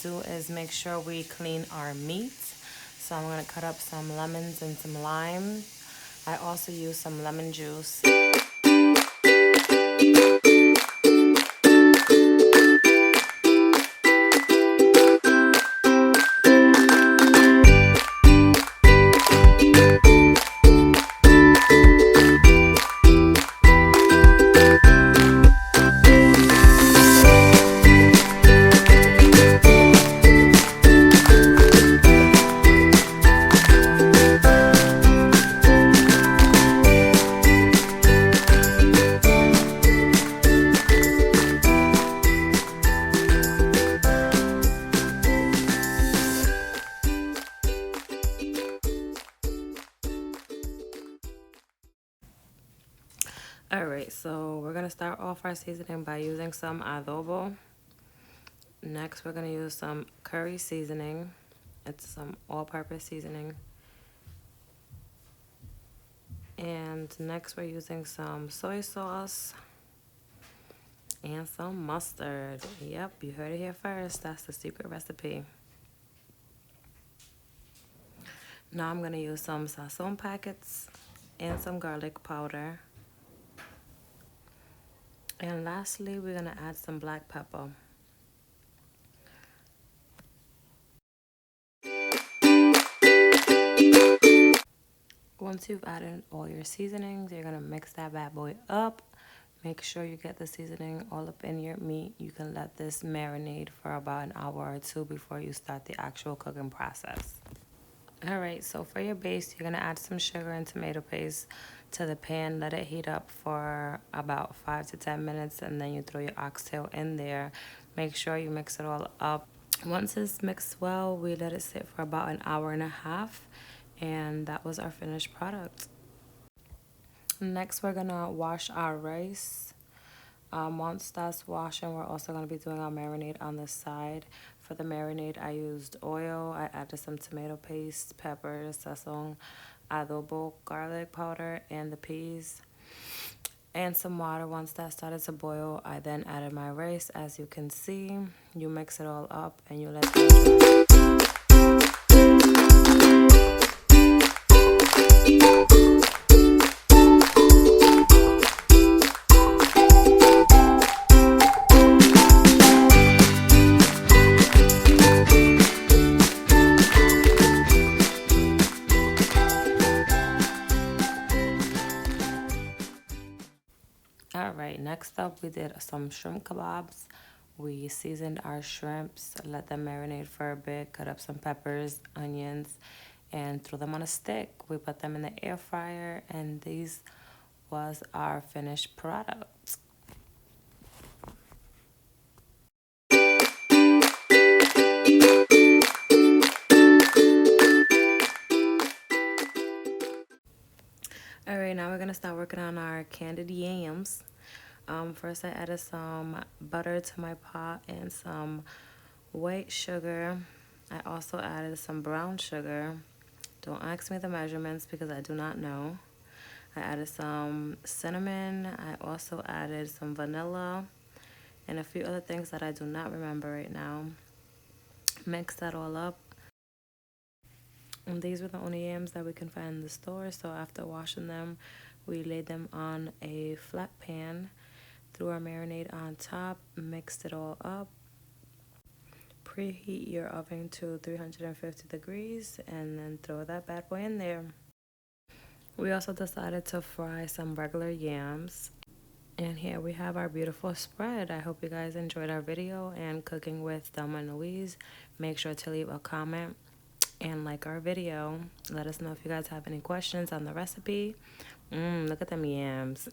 do is make sure we clean our meat. So I'm going to cut up some lemons and some lime. I also use some lemon juice. Alright, so we're going to start off our seasoning by using some adobo. Next, we're going to use some curry seasoning. It's some all-purpose seasoning. And next, we're using some soy sauce and some mustard. Yep, you heard it here first. That's the secret recipe. Now I'm going to use some sazon packets and some garlic powder. And lastly, we're going to add some black pepper. Once you've added all your seasonings, you're going to mix that bad boy up. Make sure you get the seasoning all up in your meat. You can let this marinate for about an hour or two before you start the actual cooking process. Alright, so for your base, you're going to add some sugar and tomato paste to the pan. Let it heat up for about 5 to 10 minutes, and then you throw your oxtail in there. Make sure you mix it all up. Once it's mixed well, we let it sit for about an hour and a half, and that was our finished product. Next, we're going to wash our rice. Once that's washing, we're also going to be doing our marinade on the side. For the marinade, I used oil. I added some tomato paste, peppers, sazon, adobo, garlic powder, and the peas, and some water. Once that started to boil, I then added my rice. As you can see, you mix it all up and you let it Alright, next up we did some shrimp kebabs. We seasoned our shrimps, let them marinate for a bit, cut up some peppers, onions, and threw them on a stick. We put them in the air fryer, and these was our finished product. Alright, now we're going to start working on our candied yams. First I added some butter to my pot and some white sugar. I also added some brown sugar. Don't ask me the measurements because I do not know. I added some cinnamon. I also added some vanilla and a few other things that I do not remember right now. Mix that all up. And these were the only yams that we can find in the store, so after washing them, we laid them on a flat pan, threw our marinade on top, mixed it all up. Preheat your oven to 350 degrees and then throw that bad boy in there. We also decided to fry some regular yams. And here we have our beautiful spread. I hope you guys enjoyed our video and cooking with Thelma and Louise. Make sure to leave a comment and like our video. Let us know if you guys have any questions on the recipe. Look at them yams.